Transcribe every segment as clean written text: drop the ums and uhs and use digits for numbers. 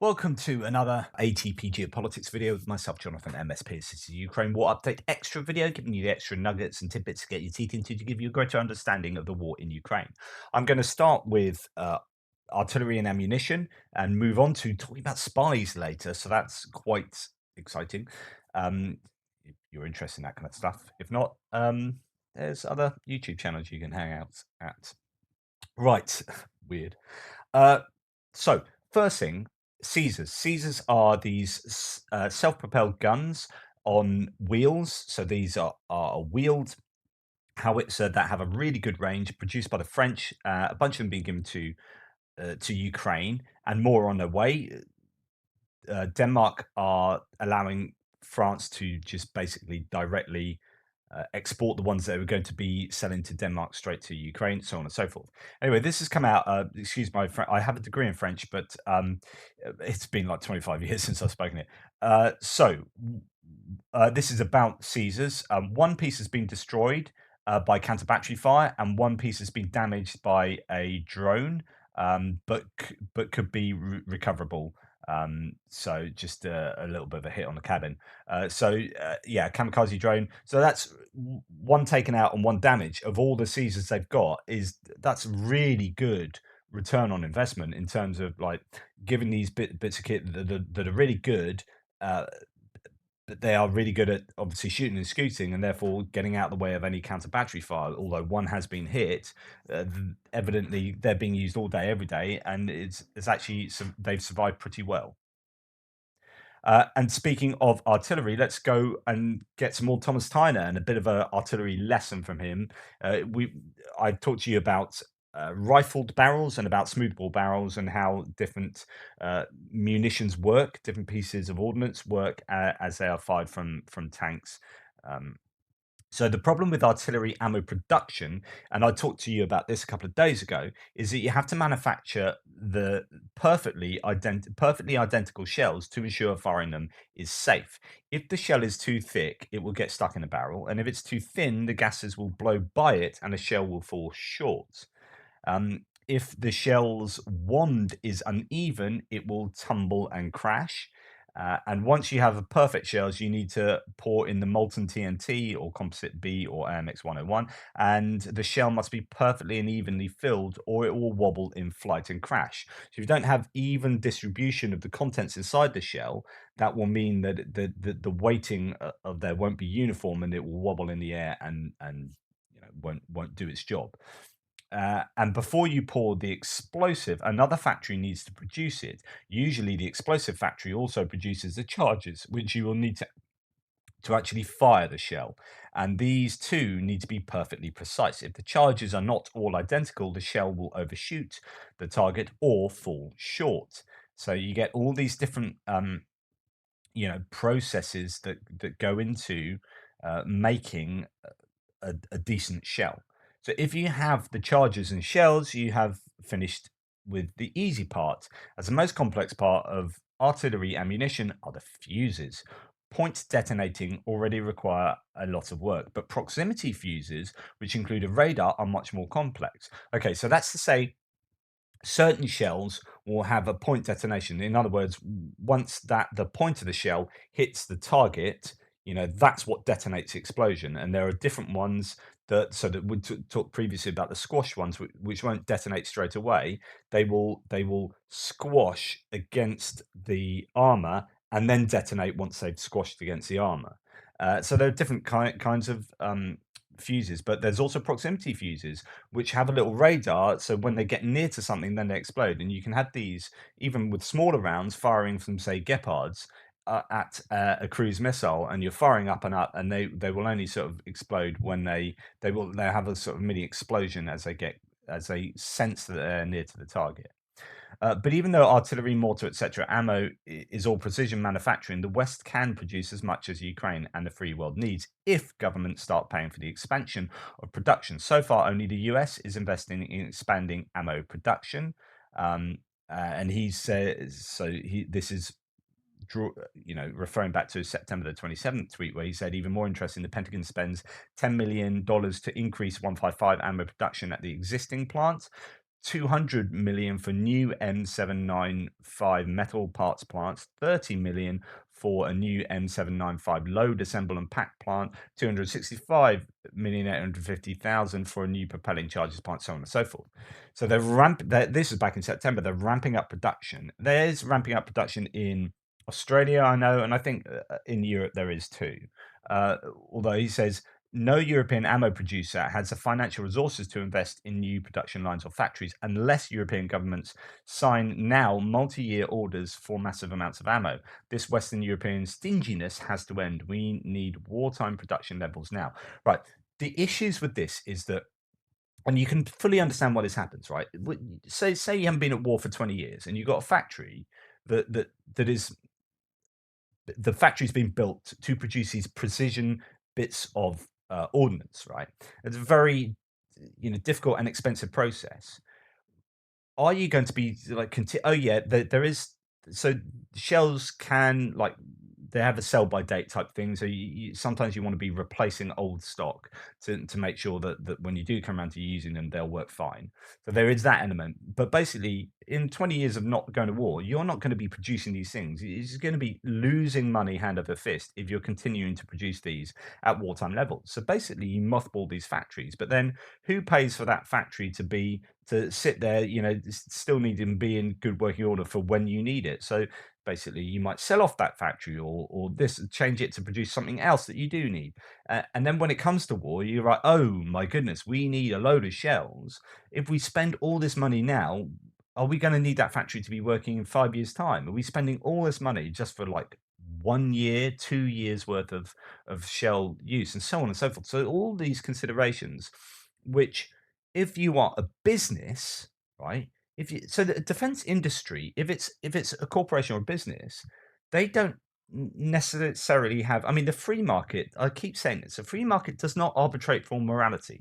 Welcome to another ATP Geopolitics video with myself, Jonathan, MSP. This is the Ukraine War Update Extra video, giving you the extra nuggets and tidbits to get your teeth into to give you a greater understanding of the war in Ukraine. I'm going to start with artillery and ammunition and move on to talking about spies later. So that's quite exciting. If you're interested in that kind of stuff. If not, there's other YouTube channels you can hang out at. Right, weird. Uh, so, first thing, Caesars. Caesars are these self-propelled guns on wheels. So these are a wheeled howitzer that have a really good range, produced by the French. A bunch of them being given to Ukraine, and more on their way. Denmark are allowing France to just basically directly export the ones that are going to be selling to Denmark straight to Ukraine, so on and so forth. Anyway, this has come out. Excuse my French. I have a degree in French, but it's been like 25 years since I've spoken it. This is about Caesars. One piece has been destroyed by counter battery fire, and one piece has been damaged by a drone, but could be recoverable. So just a little bit of a hit on the cabin. Yeah, kamikaze drone. So that's one taken out and one damage of all the Caesars they've got. That's really good return on investment in terms of like giving these bits of kit that are really good. But they are really good at obviously shooting and scooting, and therefore getting out of the way of any counter battery fire. Although one has been hit, evidently they're being used all day, every day, and it's actually they've survived pretty well. And speaking of artillery, let's go and get some more Thomas Tyner and a bit of an artillery lesson from him. I talked to you about rifled barrels and about smoothbore barrels and how different munitions work, different pieces of ordnance work as they are fired from tanks. Um, so the problem with artillery ammo production, and I talked to you about this a couple of days ago, is that you have to manufacture the perfectly identical shells to ensure firing them is safe. If the shell is too thick, it will get stuck in a barrel, and if it's too thin, the gases will blow by it and the shell will fall short. If the shell's wand is uneven, it will tumble and crash. And once you have a perfect shells, you need to pour in the molten TNT or composite B or AMX 101, and the shell must be perfectly and evenly filled, or it will wobble in flight and crash. So if you don't have even distribution of the contents inside the shell, that will mean that the weighting of there won't be uniform, and it will wobble in the air and won't do its job. And before you pour the explosive, another factory needs to produce it. Usually, the explosive factory also produces the charges, which you will need to actually fire the shell. And these two need to be perfectly precise. If the charges are not all identical, the shell will overshoot the target or fall short. So you get all these different processes that go into making a decent shell. So if you have the charges and shells, you have finished with the easy part, as the most complex part of artillery ammunition are the fuses. Point detonating already require a lot of work, but proximity fuses, which include a radar, are much more complex. Okay, so that's to say certain shells will have a point detonation. In other words, once that the point of the shell hits the target, that's what detonates the explosion. And there are different ones that we talked previously about the squash ones, which won't detonate straight away. They will squash against the armor and then detonate once they've squashed against the armor. So there are different kinds of fuses, but there's also proximity fuses which have a little radar, so when they get near to something, then they explode. And you can have these even with smaller rounds firing from, say, Gepards at a cruise missile, and you're firing up and up, and they will only sort of explode when they'll have a sort of mini explosion as they sense that they're near to the target. But even though artillery, mortar, etc., ammo is all precision manufacturing, the West can produce as much as Ukraine and the free world needs if governments start paying for the expansion of production. So far, only the US is investing in expanding ammo production. And he says so. This is referring back to his September the 27th tweet, where he said, even more interesting, the Pentagon spends $10 million to increase 155 ammo production at the existing plant. 200 million for new M795 metal parts plants, 30 million for a new M795 load assemble and pack plant, 265,850,000 for a new propelling charges plant, so on and so forth. So this is back in September. They're ramping up production. There's ramping up production in Australia, I know, and I think in Europe there is too. Uh, Although he says no European ammo producer has the financial resources to invest in new production lines or factories unless European governments sign now multi-year orders for massive amounts of ammo. This Western European stinginess has to end. We need wartime production levels now. Right. The issues with this is that, and you can fully understand why this happens, right? Say you haven't been at war for 20 years and you've got a factory that is the factory's been built to produce these precision bits of ordnance, right? It's a very difficult and expensive process. Are you going to be like oh yeah, there is, so shells can, like, they have a sell by date type thing, so sometimes you want to be replacing old stock to make sure that when you do come around to using them, they'll work fine. So there is that element, but basically in 20 years of not going to war, you're not going to be producing these things. It's going to be losing money hand over fist if you're continuing to produce these at wartime levels. So basically you mothball these factories, but then who pays for that factory to sit there, still need to be in good working order for when you need it? So basically, you might sell off that factory or this change it to produce something else that you do need. And then when it comes to war, you're like, oh my goodness, we need a load of shells. If we spend all this money now, are we going to need that factory to be working in 5 years' time? Are we spending all this money just for like 1 year, 2 years worth of shell use, and so on and so forth? So all these considerations, which, if you are a business, right? If you so the defense industry, if it's a corporation or a business, they don't necessarily have. I mean, the free market. I keep saying this: a free market does not arbitrate for morality.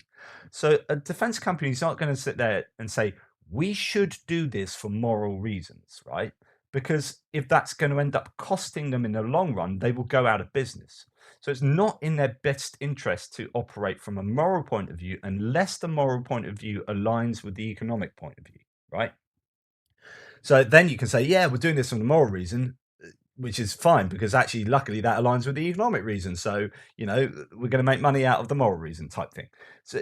So a defense company is not going to sit there and say we should do this for moral reasons, right? Because if that's going to end up costing them in the long run, they will go out of business. So it's not in their best interest to operate from a moral point of view unless the moral point of view aligns with the economic point of view, right? So then you can say, yeah, we're doing this for the moral reason, which is fine because actually, luckily, that aligns with the economic reason. So we're going to make money out of the moral reason type thing. So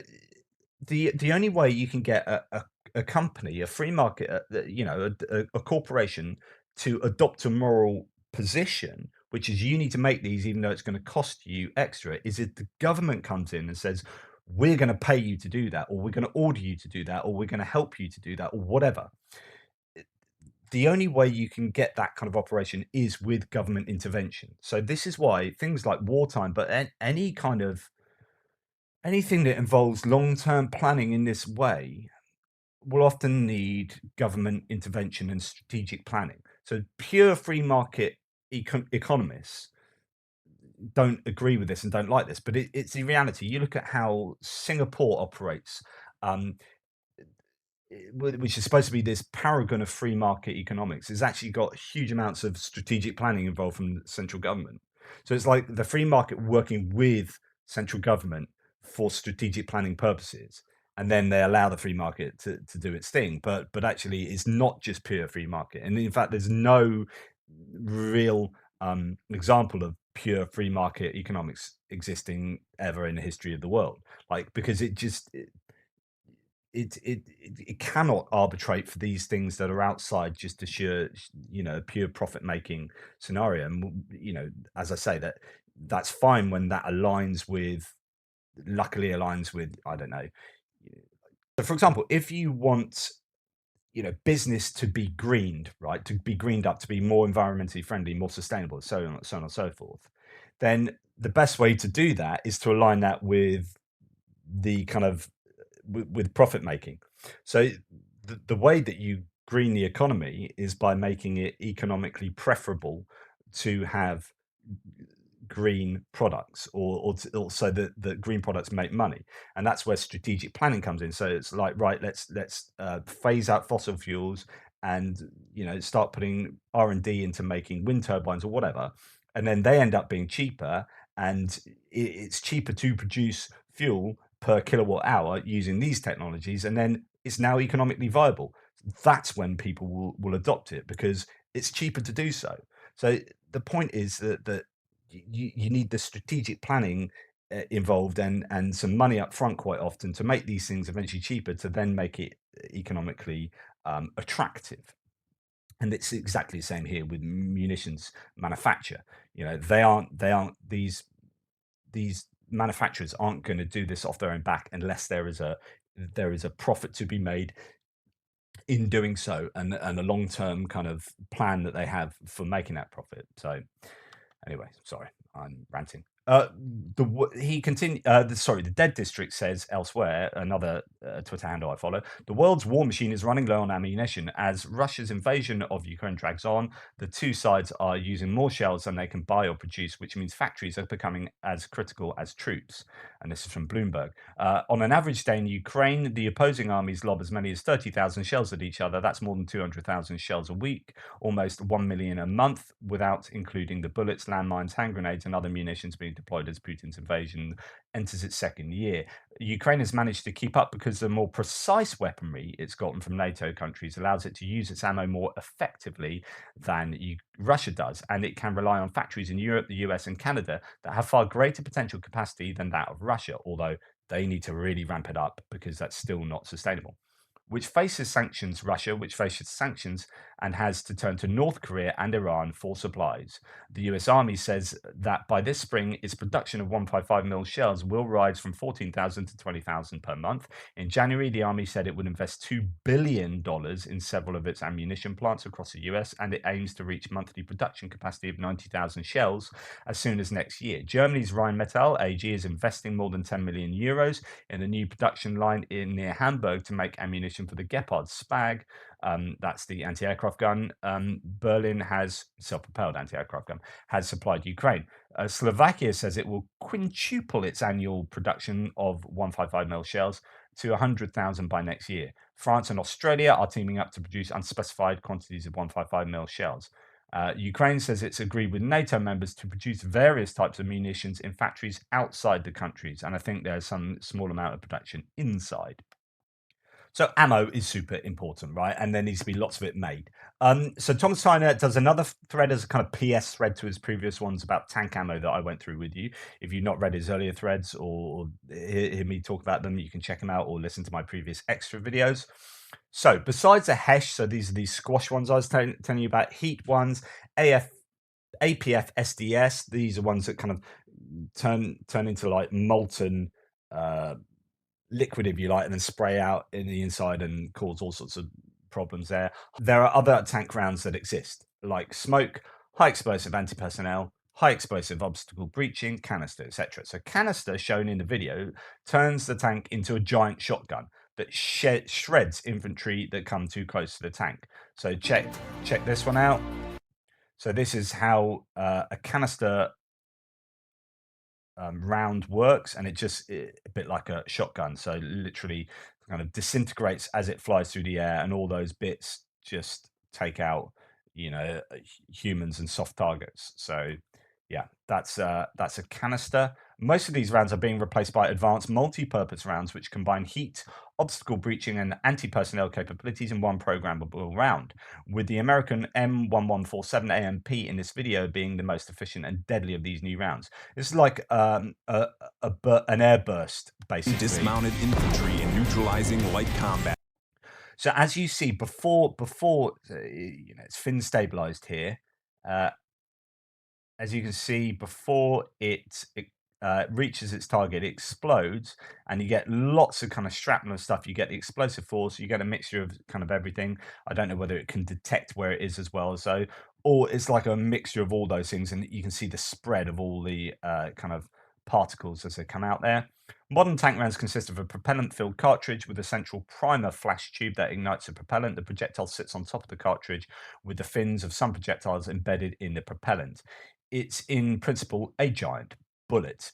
the only way you can get a company, a free market, a corporation to adopt a moral position, which is you need to make these even though it's going to cost you extra, is if the government comes in and says, we're going to pay you to do that, or we're going to order you to do that, or we're going to help you to do that, or whatever. The only way you can get that kind of operation is with government intervention. So this is why things like wartime, but any kind of anything that involves long-term planning in this way will often need government intervention and strategic planning. So pure free market economists don't agree with this and don't like this, but it's the reality. You look at how Singapore operates. Um, which is supposed to be this paragon of free market economics, has actually got huge amounts of strategic planning involved from the central government. So it's like the free market working with central government for strategic planning purposes, and then they allow the free market to do its thing. But actually, it's not just pure free market, and in fact, there's no real example of pure free market economics existing ever in the history of the world. Like, because it cannot arbitrate for these things that are outside just a sheer, pure profit making scenario. And as I say, that's fine when that aligns with, luckily aligns with, I don't know. So for example, if you want business to be greened, right, to be greened up, to be more environmentally friendly, more sustainable, so on and so forth, then the best way to do that is to align that with the kind of with profit making. So the way that you green the economy is by making it economically preferable to have green products, or so that green products make money. And that's where strategic planning comes in. So it's like, right, let's phase out fossil fuels and start putting R&D into making wind turbines or whatever, and then they end up being cheaper, and it's cheaper to produce fuel per kilowatt hour using these technologies, and then it's now economically viable. That's when people will adopt it because it's cheaper to do so. So the point is that you need the strategic planning involved and some money up front quite often to make these things eventually cheaper to then make it economically attractive. And it's exactly the same here with munitions manufacture. You know, they aren't these manufacturers aren't going to do this off their own back unless there is a profit to be made in doing so, and a long term kind of plan that they have for making that profit. So anyway, sorry, I'm ranting. He continued. The Dead District says elsewhere, another Twitter handle I follow. The world's war machine is running low on ammunition as Russia's invasion of Ukraine drags on. The two sides are using more shells than they can buy or produce, which means factories are becoming as critical as troops. And this is from Bloomberg. On an average day in Ukraine, the opposing armies lob as many as 30,000 shells at each other. That's more than 200,000 shells a week, almost 1 million a month, without including the bullets, landmines, hand grenades, and other munitions being deployed as Putin's invasion enters its second year. Ukraine has managed to keep up because the more precise weaponry it's gotten from NATO countries allows it to use its ammo more effectively than Russia does, and it can rely on factories in Europe, the US, and Canada that have far greater potential capacity than that of Russia, although they need to really ramp it up because that's still not sustainable. Which faces sanctions, Russia, which faces sanctions and has to turn to North Korea and Iran for supplies. The US Army says that by this spring, its production of 155mm shells will rise from 14,000 to 20,000 per month. In January, the Army said it would invest $2 billion in several of its ammunition plants across the US, and it aims to reach monthly production capacity of 90,000 shells as soon as next year. Germany's Rheinmetall AG is investing more than 10 million euros in a new production line near Hamburg to make ammunition for the Gepard Spag. That's the anti-aircraft gun. Berlin has self-propelled anti-aircraft gun has supplied Ukraine. Slovakia says it will quintuple its annual production of 155mm shells to 100,000 by next year. France and Australia are teaming up to produce unspecified quantities of 155mm shells. Ukraine says it's agreed with NATO members to produce various types of munitions in factories outside the countries, and I think there's some small amount of production inside. So ammo is super important, right? And there needs to be lots of it made. So Thomas Tyner does another thread as a kind of PS thread to his previous ones about tank ammo that I went through with you. If you've not read his earlier threads or hear me talk about them, you can check them out or listen to my previous extra videos. So besides the HESH, so these are these squash ones I was telling you about, heat ones, APF SDS. These are ones that kind of turn into like molten liquid, if you like, and then spray out in the inside and cause all sorts of problems there. There are other tank rounds that exist, like smoke, high explosive anti-personnel, high explosive obstacle breaching, canister, etc. So canister, shown in the video, turns the tank into a giant shotgun that shreds infantry that come too close to the tank. So check this one out. So this is how a canister round works, and a bit like a shotgun. So literally kind of disintegrates as it flies through the air, and all those bits just take out, humans and soft targets. So yeah, that's a canister. Most of these rounds are being replaced by advanced multi-purpose rounds, which combine heat, obstacle breaching, and anti-personnel capabilities in one programmable round, with the American M1147 AMP in this video being the most efficient and deadly of these new rounds. It's like an airburst, basically. Dismounted infantry and neutralizing light combat. So as you see, before it's fin stabilized here. As you can see, before it reaches its target, it explodes, and you get lots of kind of shrapnel and stuff. You get the explosive force, you get a mixture of kind of everything. I don't know whether it can detect where it is as well. So, or it's like a mixture of all those things, and you can see the spread of all the kind of particles as they come out there. Modern tank rounds consist of a propellant-filled cartridge with a central primer flash tube that ignites the propellant. The projectile sits on top of the cartridge with the fins of some projectiles embedded in the propellant. It's in principle a giant bullet.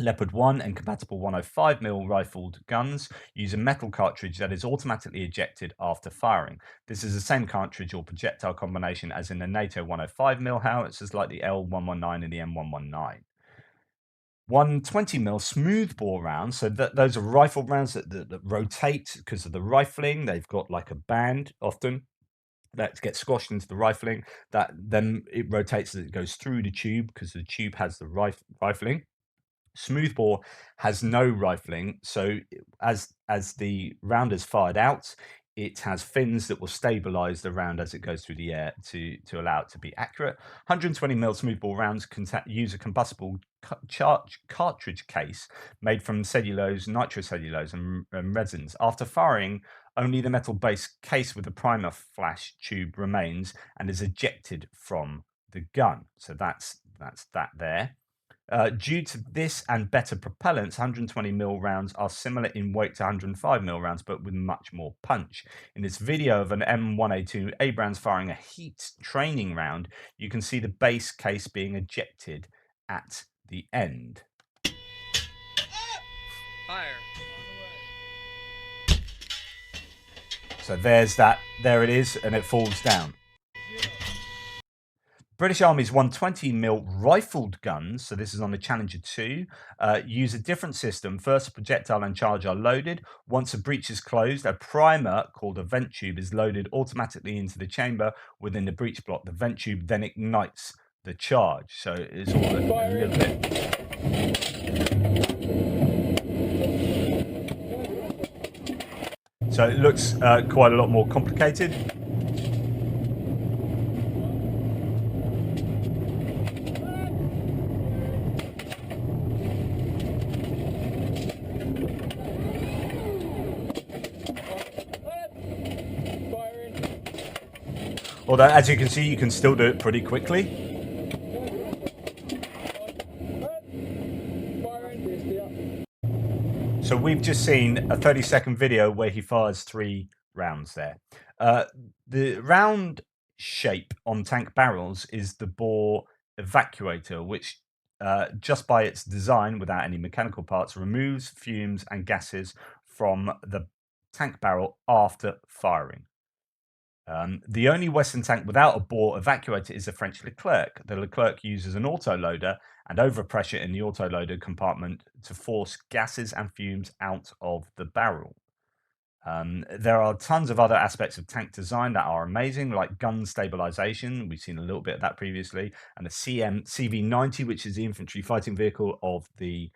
Leopard 1 and compatible 105mm rifled guns use a metal cartridge that is automatically ejected after firing. This is the same cartridge or projectile combination as in the NATO 105mm howitzers like the L119 and the M119. One 20mm smoothbore round. So those are rifle rounds that rotate because of the rifling. They've got like a band often that gets squashed into the rifling. That then it rotates as it goes through the tube because the tube has the rifling. Smoothbore has no rifling, so as the round is fired out, it has fins that will stabilize the round as it goes through the air to allow it to be accurate. 120mm smoothbore rounds use a combustible cartridge case made from cellulose, nitrocellulose, and resins. After firing, only the metal base case with the primer flash tube remains and is ejected from the gun. So that's that there. Due to this and better propellants, 120mm rounds are similar in weight to 105mm rounds, but with much more punch. In this video of an M1A2 Abrams firing a heat training round, you can see the base case being ejected at the end. Fire. So there's that. There it is, and it falls down. British Army's 120mm rifled guns, so this is on the Challenger 2, use a different system. First, a projectile and charge are loaded. Once a breech is closed, a primer called a vent tube is loaded automatically into the chamber within the breech block. The vent tube then ignites the charge. So it's all a little bit. So it looks quite a lot more complicated. Although, as you can see, you can still do it pretty quickly. So we've just seen a 30-second video where he fires 3 rounds there. The round shape on tank barrels is the bore evacuator, which just by its design, without any mechanical parts, removes fumes and gases from the tank barrel after firing. The only Western tank without a bore evacuator is the French Leclerc. The Leclerc uses an autoloader and overpressure in the autoloader compartment to force gases and fumes out of the barrel. There are tons of other aspects of tank design that are amazing, like gun stabilization. We've seen a little bit of that previously, and the CV90, which is the infantry fighting vehicle of the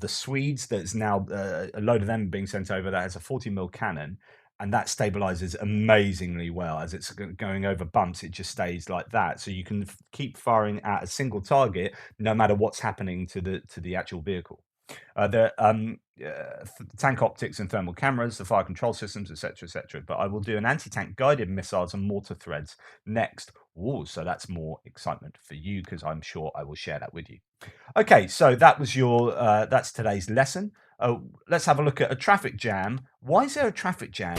Swedes. That's now a load of them being sent over. That has a 40mm cannon, and that stabilizes amazingly well. As it's going over bumps, it just stays like that. So you can keep firing at a single target, no matter what's happening to the actual vehicle. Tank optics and thermal cameras, the fire control systems, etc., etc. But I will do an anti-tank guided missiles and mortar threads next. Ooh, so that's more excitement for you because I'm sure I will share that with you. Okay, so that was your that's today's lesson. Let's have a look at a traffic jam. Why is there a traffic jam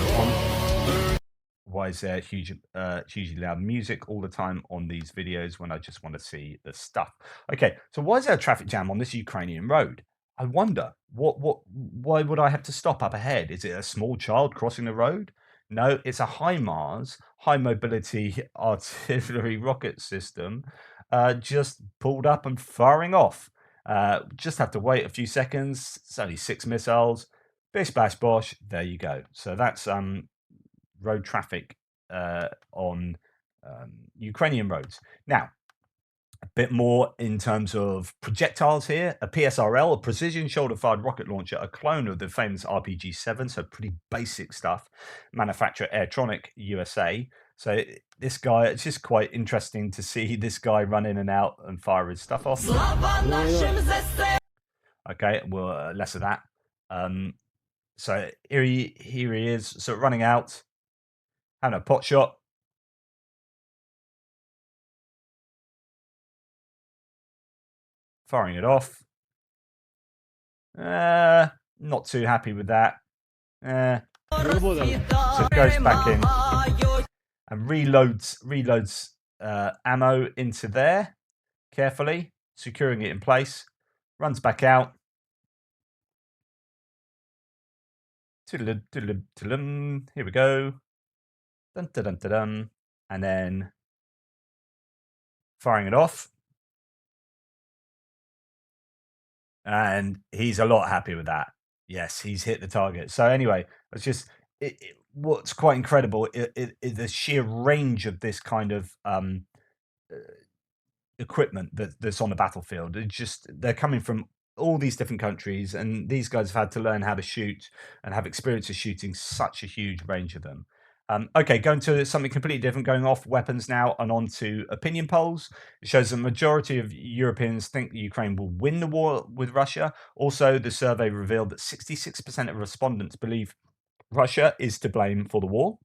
why is there hugely loud music all the time on these videos when I just want to see the stuff? Okay, so why is there a traffic jam on this Ukrainian road? I wonder why would I have to stop up ahead? Is it a small child crossing the road? No, it's a HIMARS, high mobility artillery rocket system, just pulled up and firing off. Just have to wait a few seconds. It's only 6 missiles. Bish bash bosh. There you go. So that's road traffic on Ukrainian roads. Now, a bit more in terms of projectiles here. A PSRL, a precision shoulder-fired rocket launcher, a clone of the famous RPG-7, so pretty basic stuff. Manufacturer Airtronic USA. So this guy, it's just quite interesting to see this guy run in and out and fire his stuff off. Okay, well, less of that. So here he is, so running out, having a pot shot. Firing it off. Not too happy with that. So it goes back in and reloads ammo into there carefully, securing it in place. Runs back out. Here we go. Dun, dun, dun, dun, dun. And then firing it off. and he's a lot happy with that. Yes, he's hit the target. So anyway, it's just what's quite incredible is the sheer range of this kind of equipment that's on the battlefield. It's just they're coming from all these different countries, and these guys have had to learn how to shoot and have experience of shooting such a huge range of them. Okay, going to something completely different, going off weapons now and on to opinion polls. It shows the majority of Europeans think that Ukraine will win the war with Russia. Also, the survey revealed that 66% of respondents believe Russia is to blame for the war.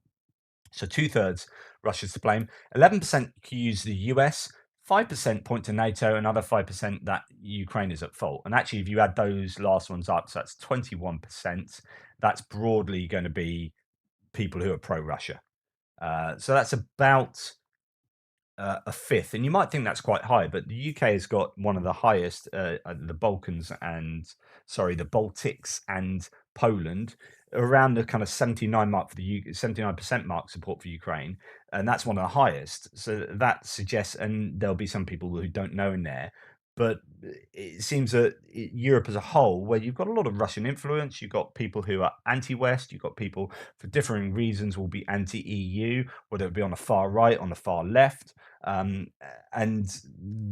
So two-thirds Russia's to blame. 11% accuse the US. 5% point to NATO. Another 5% that Ukraine is at fault. And actually, if you add those last ones up, so that's 21%. That's broadly going to be people who are pro-Russia. So that's about a fifth, and you might think that's quite high, but the UK has got one of the highest. The Balkans and the Baltics and Poland around the kind of 79 mark for the 79% mark support for Ukraine, and that's one of the highest. So that suggests, and there'll be some people who don't know in there, but it seems that Europe as a whole, where you've got a lot of Russian influence, you've got people who are anti-West, you've got people for differing reasons will be anti-EU, whether it be on the far right, on the far left, and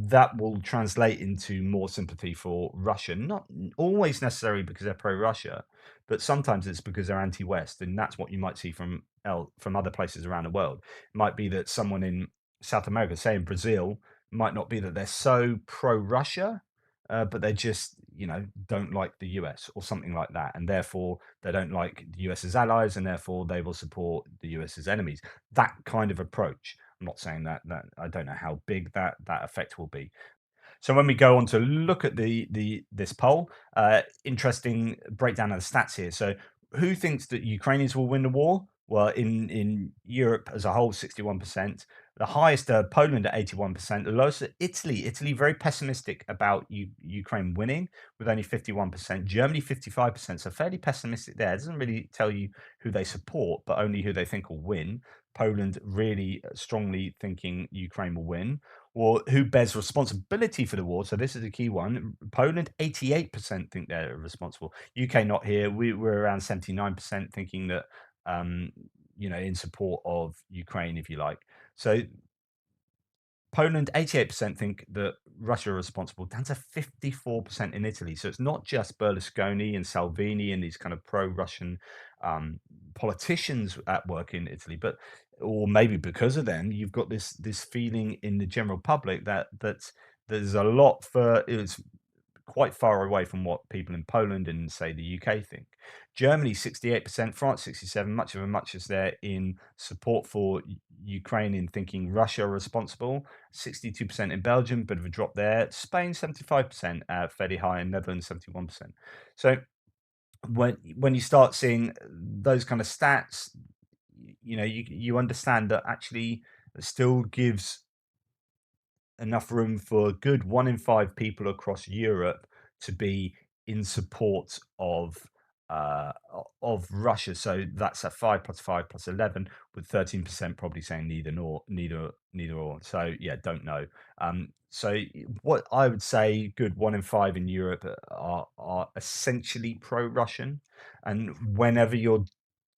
that will translate into more sympathy for Russia. Not always necessarily because they're pro-Russia, but sometimes it's because they're anti-West, and that's what you might see from other places around the world. It might be that someone in South America, say in Brazil, might not be that they're so pro-Russia, but they just don't like the US or something like that, and therefore they don't like the US's allies, and therefore they will support the US's enemies. That kind of approach. I'm not saying that I don't know how big that effect will be. So when we go on to look at the this poll, interesting breakdown of the stats here. So who thinks that Ukrainians will win the war? Well, in Europe as a whole, 61%. The highest Poland at 81%. The lowest Italy. Italy very pessimistic about Ukraine winning with only 51%. Germany 55%. So fairly pessimistic there. It doesn't really tell you who they support, but only who they think will win. Poland really strongly thinking Ukraine will win, or who bears responsibility for the war. So this is a key one. Poland, 88% think they're responsible. UK not here. We're around 79% thinking that, um, in support of Ukraine, if you like. So Poland, 88% think that Russia are responsible, down to 54% in Italy. So it's not just Berlusconi and Salvini and these kind of pro-Russian um, politicians at work in Italy, but or maybe because of them, you've got this feeling in the general public that there's a lot for it's quite far away from what people in Poland and say the UK think. Germany 68%, France 67, much of a muchness there in support for Ukraine in thinking Russia are responsible. 62% in Belgium, bit of a drop there. Spain 75%, fairly high, and Netherlands 71%. So when you start seeing those kind of stats, you understand that actually it still gives enough room for a good 1 in 5 people across Europe to be in support of Russia. So that's a 5 plus 5 plus 11, with 13% probably saying neither or. So yeah, don't know. What I would say, good 1 in 5 in Europe are essentially pro-Russian, and whenever you're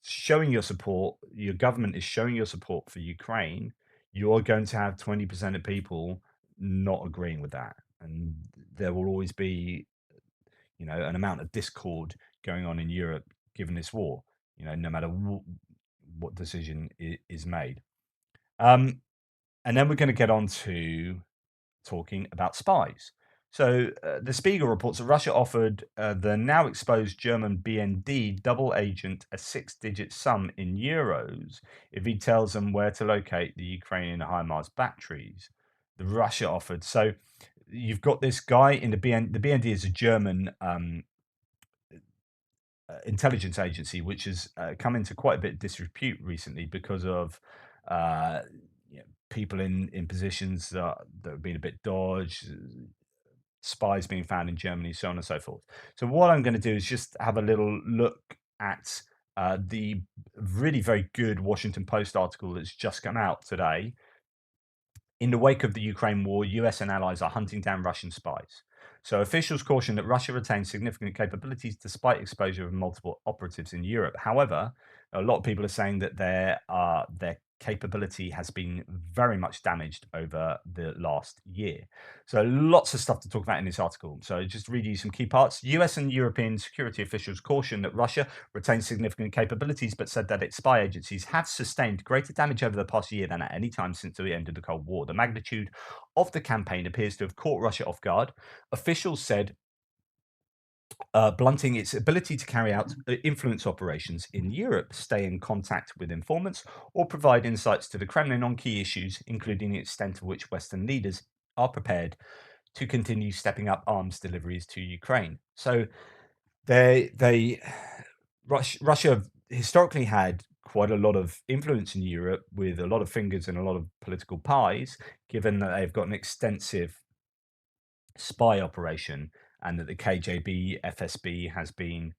showing your support, your government is showing your support for Ukraine, you're going to have 20% of people not agreeing with that. And there will always be, an amount of discord going on in Europe given this war, no matter what decision is made. And then we're going to get on to talking about spies. So the Spiegel reports that Russia offered the now exposed German BND double agent a 6-digit sum in euros if he tells them where to locate the Ukrainian HIMARS batteries. The Russia offered. So you've got this guy in the BND. The BND is a German intelligence agency, which has come into quite a bit of disrepute recently because of uh, people in positions that have been a bit dodged, spies being found in Germany, so on and so forth. So what I'm going to do is just have a little look at the really very good Washington Post article that's just come out today, In the wake of the Ukraine war, US and allies are hunting down Russian spies. So officials caution that Russia retains significant capabilities despite exposure of multiple operatives in Europe. However, a lot of people are saying that their capability has been very much damaged over the last year. So lots of stuff to talk about in this article. So just read you some key parts. US and European security officials caution that Russia retains significant capabilities, but said that its spy agencies have sustained greater damage over the past year than at any time since the end of the Cold War. The magnitude of the campaign appears to have caught Russia off guard. Officials said blunting its ability to carry out influence operations in Europe, stay in contact with informants, or provide insights to the Kremlin on key issues, including the extent to which Western leaders are prepared to continue stepping up arms deliveries to Ukraine. So they Russia historically had quite a lot of influence in Europe with a lot of fingers and a lot of political pies, given that they've got an extensive spy operation and that the KGB, FSB has been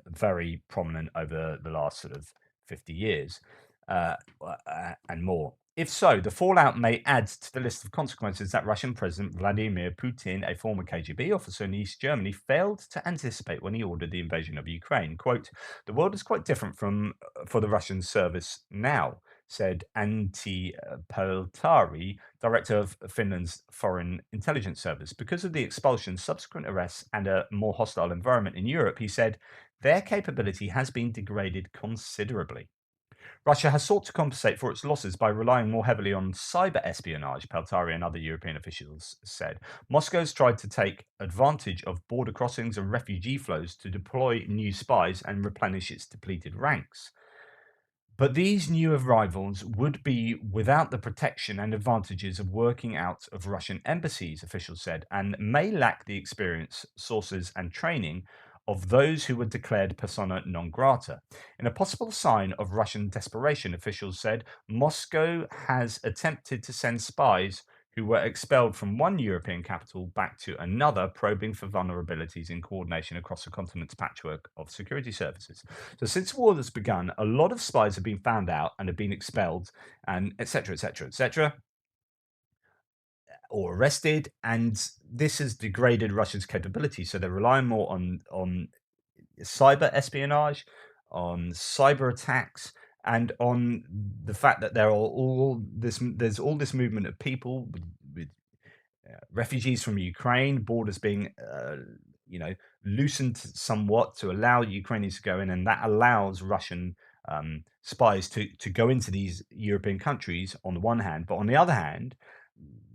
very prominent over the last sort of 50 years and more. If so, the fallout may add to the list of consequences that Russian President Vladimir Putin, a former KGB officer in East Germany, failed to anticipate when he ordered the invasion of Ukraine. Quote, the world is quite different from for the Russian service now, said Antti Peltari, director of Finland's Foreign Intelligence Service. Because of the expulsion, subsequent arrests, and a more hostile environment in Europe, he said, their capability has been degraded considerably. Russia has sought to compensate for its losses by relying more heavily on cyber espionage, Peltari and other European officials said. Moscow's tried to take advantage of border crossings and refugee flows to deploy new spies and replenish its depleted ranks. But these new arrivals would be without the protection and advantages of working out of Russian embassies, officials said, and may lack the experience, sources, and training of those who were declared persona non grata. In a possible sign of Russian desperation, officials said, Moscow has attempted to send spies who were expelled from one European capital back to another, probing for vulnerabilities in coordination across the continent's patchwork of security services. So since the war has begun, a lot of spies have been found out and have been expelled, and etc., etc., etc., or arrested, and this has degraded Russia's capability. So they're relying more on cyber espionage, on cyber attacks, and on the fact that there's all this movement of people with refugees from Ukraine, borders being, you know, loosened somewhat to allow Ukrainians to go in, and that allows Russian spies to go into these European countries on the one hand, but on the other hand,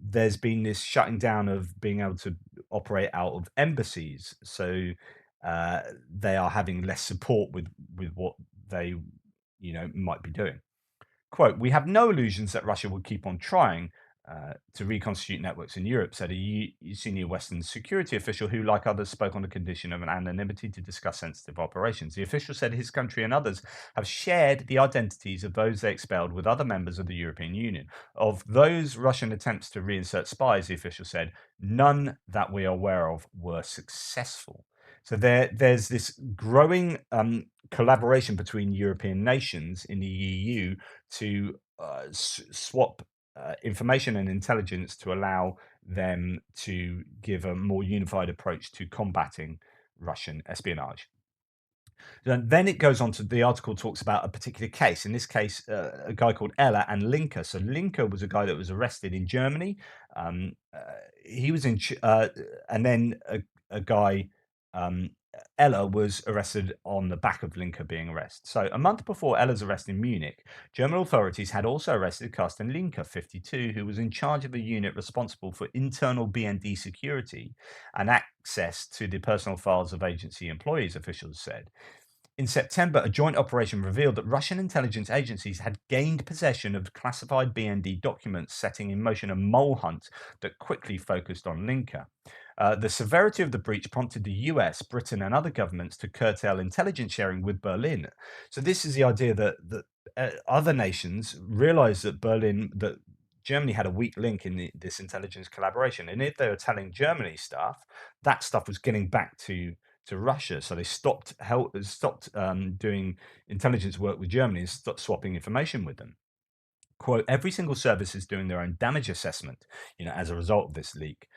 there's been this shutting down of being able to operate out of embassies, so they are having less support with what they might be doing. Quote, we have no illusions that Russia will keep on trying to reconstitute networks in Europe, said a senior Western security official who, like others, spoke on the condition of an anonymity to discuss sensitive operations. The official said his country and others have shared the identities of those they expelled with other members of the European Union. Of those Russian attempts to reinsert spies, the official said, none that we are aware of were successful. So there's this growing collaboration between European nations in the EU to swap information and intelligence to allow them to give a more unified approach to combating Russian espionage. Then it goes on to the article talks about a particular case. In this case, a guy called Ella and Linker. So Linker was a guy that was arrested in Germany. He was and then a guy, um, Ella, was arrested on the back of Linker being arrested. So a month before Ella's arrest in Munich, German authorities had also arrested Carsten Linker, 52, who was in charge of a unit responsible for internal BND security and access to the personal files of agency employees, officials said. In September, a joint operation revealed that Russian intelligence agencies had gained possession of classified BND documents, setting in motion a mole hunt that quickly focused on Linker. The severity of the breach prompted the US, Britain, and other governments to curtail intelligence sharing with Berlin. So this is the idea that other nations realized that Germany had a weak link in this intelligence collaboration, and if they were telling Germany stuff, that stuff was getting back to Russia. So they stopped doing intelligence work with Germany and stopped swapping information with them. Quote, every single service is doing their own damage assessment, as a result of this leak,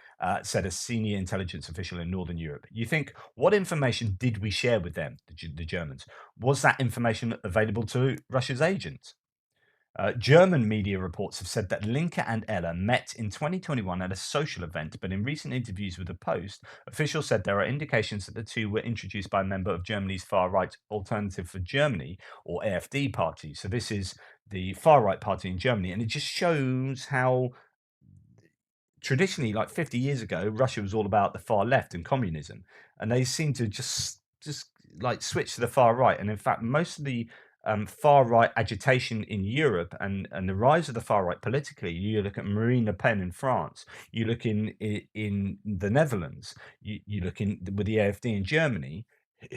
said a senior intelligence official in Northern Europe. You think, what information did we share with them, the Germans? Was that information available to Russia's agents? German media reports have said that Linke and Eller met in 2021 at a social event, but in recent interviews with the Post, officials said there are indications that the two were introduced by a member of Germany's far right Alternative for Germany, or AfD party. So this is the far right party in Germany, and it just shows how traditionally, like 50 years ago, Russia was all about the far left and communism, and they seem to just like switch to the far right. And in fact, most of the far right agitation in Europe and the rise of the far right politically, you look at Marine Le Pen in France, you look in the Netherlands, you look in with the AfD in Germany,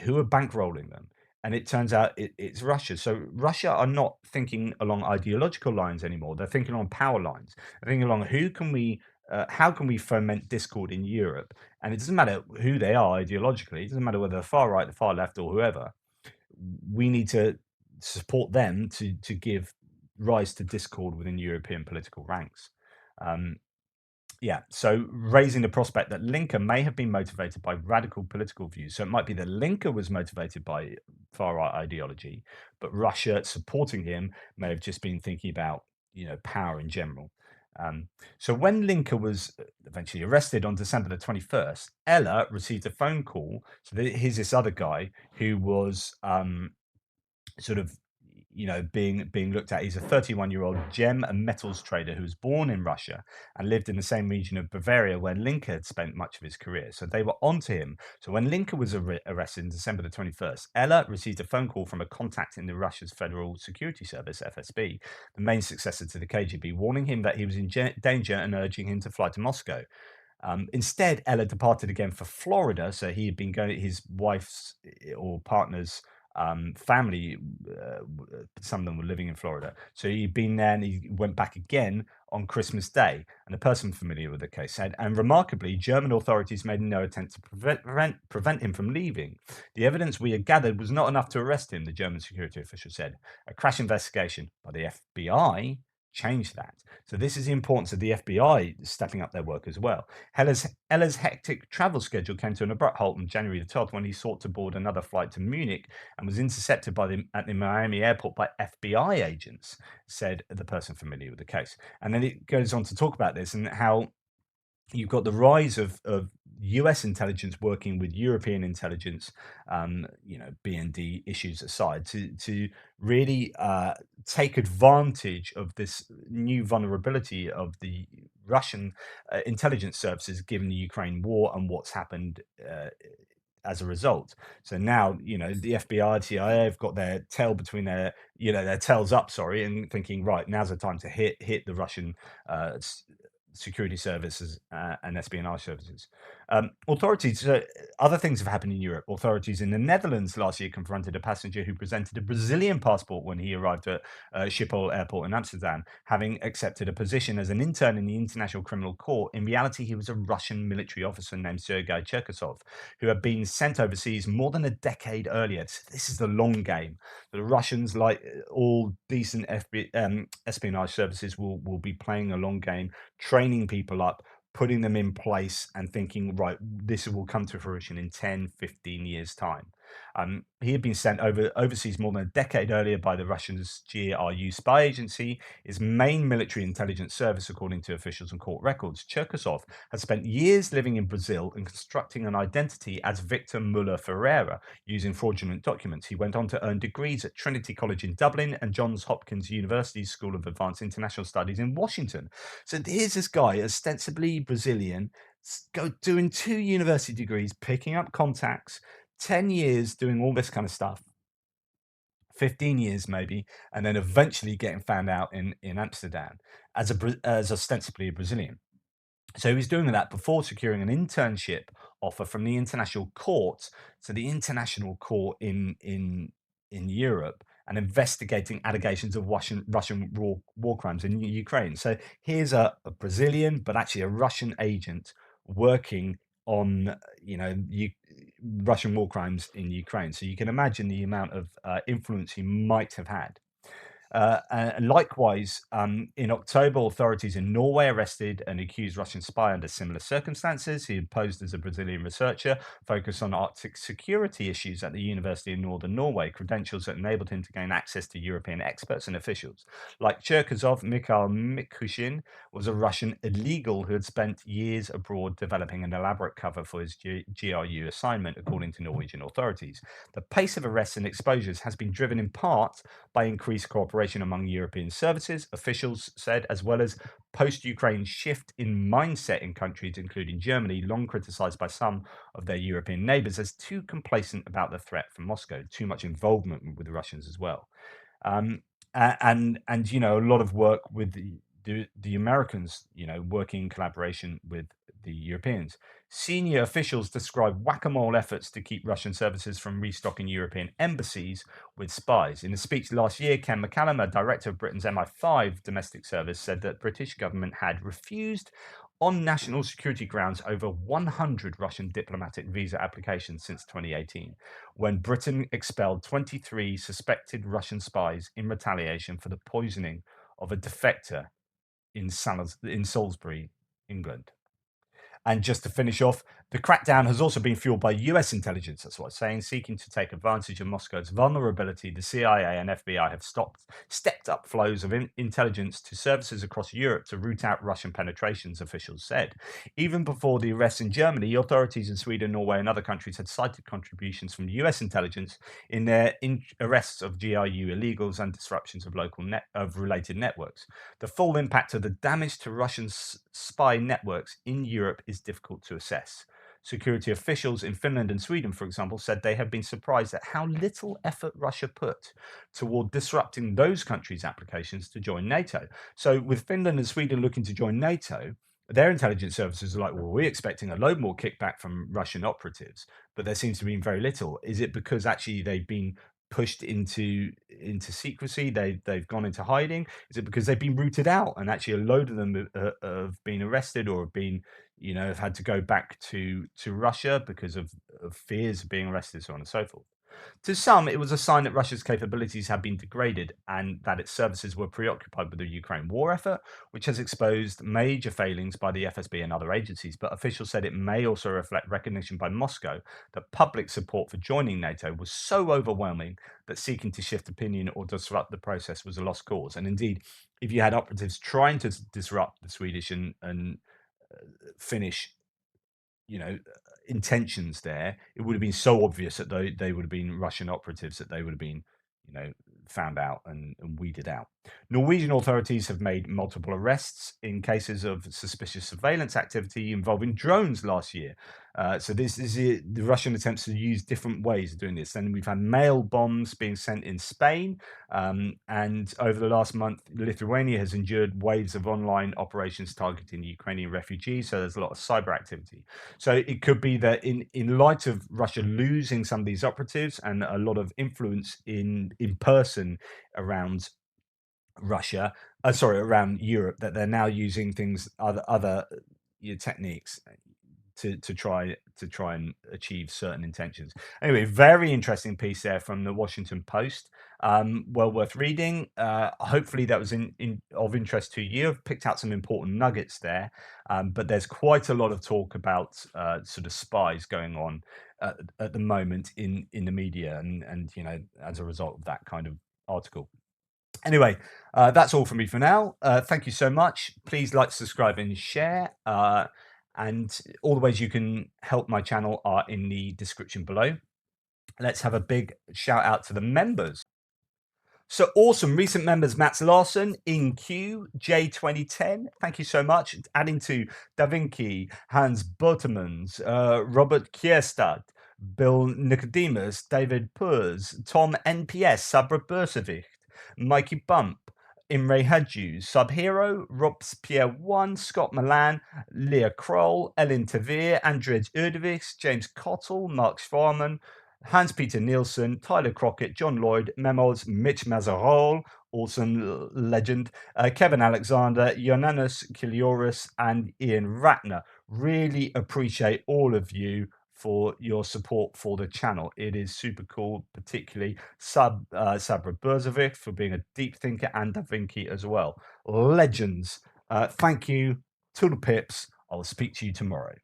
who are bankrolling them. And it turns out it's Russia. So Russia are not thinking along ideological lines anymore. They're thinking on power lines. They're thinking along how can we foment discord in Europe? And it doesn't matter who they are ideologically. It doesn't matter whether the far right, the far left, or whoever. We need to support them to give rise to discord within European political ranks. Um, yeah, so raising the prospect that Linker may have been motivated by radical political views. So it might be that Linker was motivated by far right ideology, but Russia supporting him may have just been thinking about, power in general. So when Linker was eventually arrested on December the 21st, Ella received a phone call. So here's this other guy who was sort of being looked at. He's a 31-year-old gem and metals trader who was born in Russia and lived in the same region of Bavaria where Linke had spent much of his career. So they were onto him. So when Linke was arrested in December the 21st, Ella received a phone call from a contact in the Russia's Federal Security Service, FSB, the main successor to the KGB, warning him that he was in danger and urging him to fly to Moscow. Instead, Ella departed again for Florida. So he had been going, his wife's or partner's family, some of them were living in Florida. So he'd been there and he went back again on Christmas Day. And a person familiar with the case said, and remarkably, German authorities made no attempt to prevent him from leaving. The evidence we had gathered was not enough to arrest him, the German security official said. A crash investigation by the FBI changed that. So this is the importance of the FBI stepping up their work as well. Eller's hectic travel schedule came to an abrupt halt on January the 12th when he sought to board another flight to Munich and was intercepted at the Miami airport by FBI agents, said the person familiar with the case. And then it goes on to talk about this and how you've got the rise of US intelligence working with European intelligence, BND issues aside, to really take advantage of this new vulnerability of the Russian intelligence services given the Ukraine war and what's happened as a result. So now, the FBI, CIA have got their tail between their tails up, sorry, and thinking, right, now's the time to hit the Russian security services and espionage services. Authorities, other things have happened in Europe. Authorities in the Netherlands last year confronted a passenger who presented a Brazilian passport when he arrived at Schiphol Airport in Amsterdam, having accepted a position as an intern in the International Criminal Court. In reality, he was a Russian military officer named Sergei Cherkasov, who had been sent overseas more than a decade earlier. So this is the long game. The Russians, like all decent espionage services, will be playing a long game, training people up, putting them in place and thinking, right, this will come to fruition in 10, 15 years' time. He had been sent overseas more than a decade earlier by the Russians' GRU spy agency, his main military intelligence service, according to officials and court records. Cherkasov had spent years living in Brazil and constructing an identity as Victor Muller Ferreira using fraudulent documents. He went on to earn degrees at Trinity College in Dublin and Johns Hopkins University School of Advanced International Studies in Washington. So here's this guy, ostensibly Brazilian, doing 2 university degrees, picking up contacts, 10 years doing all this kind of stuff, 15 years maybe, and then eventually getting found out in Amsterdam as ostensibly a Brazilian. So he was doing that before securing an internship offer from the International Court, so the International Court in Europe, and investigating allegations of Russian war crimes in Ukraine. So here's a Brazilian, but actually a Russian agent working on Russian war crimes in Ukraine. So you can imagine the amount of influence he might have had. And likewise, in October, authorities in Norway arrested an accused Russian spy under similar circumstances. He had posed as a Brazilian researcher focused on Arctic security issues at the University of Northern Norway, credentials that enabled him to gain access to European experts and officials. Like Cherkasov, Mikhail Mikushin was a Russian illegal who had spent years abroad developing an elaborate cover for his GRU assignment, according to Norwegian authorities. The pace of arrests and exposures has been driven in part by increased cooperation among European services, officials said, as well as post-Ukraine shift in mindset in countries, including Germany, long criticized by some of their European neighbors as too complacent about the threat from Moscow, too much involvement with the Russians as well. And a lot of work with the Americans, working in collaboration with the Europeans. Senior officials describe whack-a-mole efforts to keep Russian services from restocking European embassies with spies. In a speech last year, Ken McCallum, director of Britain's MI5 domestic service, said that British government had refused on national security grounds over 100 Russian diplomatic visa applications since 2018, when Britain expelled 23 suspected Russian spies in retaliation for the poisoning of a defector in Salisbury, England. And just to finish off, the crackdown has also been fueled by US intelligence, that's what I'm saying, seeking to take advantage of Moscow's vulnerability. The CIA and FBI have stepped up flows of intelligence to services across Europe to root out Russian penetrations, officials said. Even before the arrests in Germany, authorities in Sweden, Norway, and other countries had cited contributions from US intelligence in their arrests of GRU illegals and disruptions of related networks. The full impact of the damage to Russian spy networks in Europe is difficult to assess. Security officials in Finland and Sweden, for example, said they have been surprised at how little effort Russia put toward disrupting those countries' applications to join NATO. So, with Finland and Sweden looking to join NATO, their intelligence services are like, well, we're expecting a load more kickback from Russian operatives, but there seems to be very little. Is it because actually they've been pushed into secrecy? They've gone into hiding? Is it because they've been rooted out and actually a load of them have been arrested or have been, have had to go back to Russia because of fears of being arrested, so on and so forth? To some, it was a sign that Russia's capabilities had been degraded and that its services were preoccupied with the Ukraine war effort, which has exposed major failings by the FSB and other agencies. But officials said it may also reflect recognition by Moscow that public support for joining NATO was so overwhelming that seeking to shift opinion or disrupt the process was a lost cause. And indeed, if you had operatives trying to disrupt the Swedish and Finnish intentions there, it would have been so obvious that they would have been Russian operatives that they would have been, found out and weeded out. Norwegian authorities have made multiple arrests in cases of suspicious surveillance activity involving drones last year. So this is the Russian attempts to use different ways of doing this. And we've had mail bombs being sent in Spain. And over the last month, Lithuania has endured waves of online operations targeting Ukrainian refugees. So there's a lot of cyber activity. So it could be that in light of Russia losing some of these operatives and a lot of influence in person around around Europe, that they're now using other techniques to try and achieve certain intentions. Anyway, very interesting piece there from the Washington Post. Well worth reading. Hopefully that was of interest to you. I've picked out some important nuggets there, but there's quite a lot of talk about sort of spies going on at the moment in the media, and as a result of that kind of article. Anyway, that's all from me for now. Thank you so much. Please like, subscribe, and share. And all the ways you can help my channel are in the description below. Let's have a big shout out to the members. So awesome. Recent members: Mats Larson, InQ, J2010. Thank you so much. Adding to Da Vinci, Hans Botemans, Robert Kierstad, Bill Nicodemus, David Purs, Tom NPS, Sabra Bursevicht, Mikey Bump, Imre Hadjus, Subhero, Robespierre1, Scott Milan, Leah Kroll, Ellen Tavir, Andrej Erdovich, James Cottle, Mark Schwarman, Hans-Peter Nielsen, Tyler Crockett, John Lloyd, Memos, Mitch Mazarol, awesome legend, Kevin Alexander, Ioannis Kilioris, and Ian Ratner. Really appreciate all of you for your support for the channel. It is super cool, particularly Sabra Burzovic for being a deep thinker, and Da Vinci as well. Legends. Thank you. Toodle pips. I will speak to you tomorrow.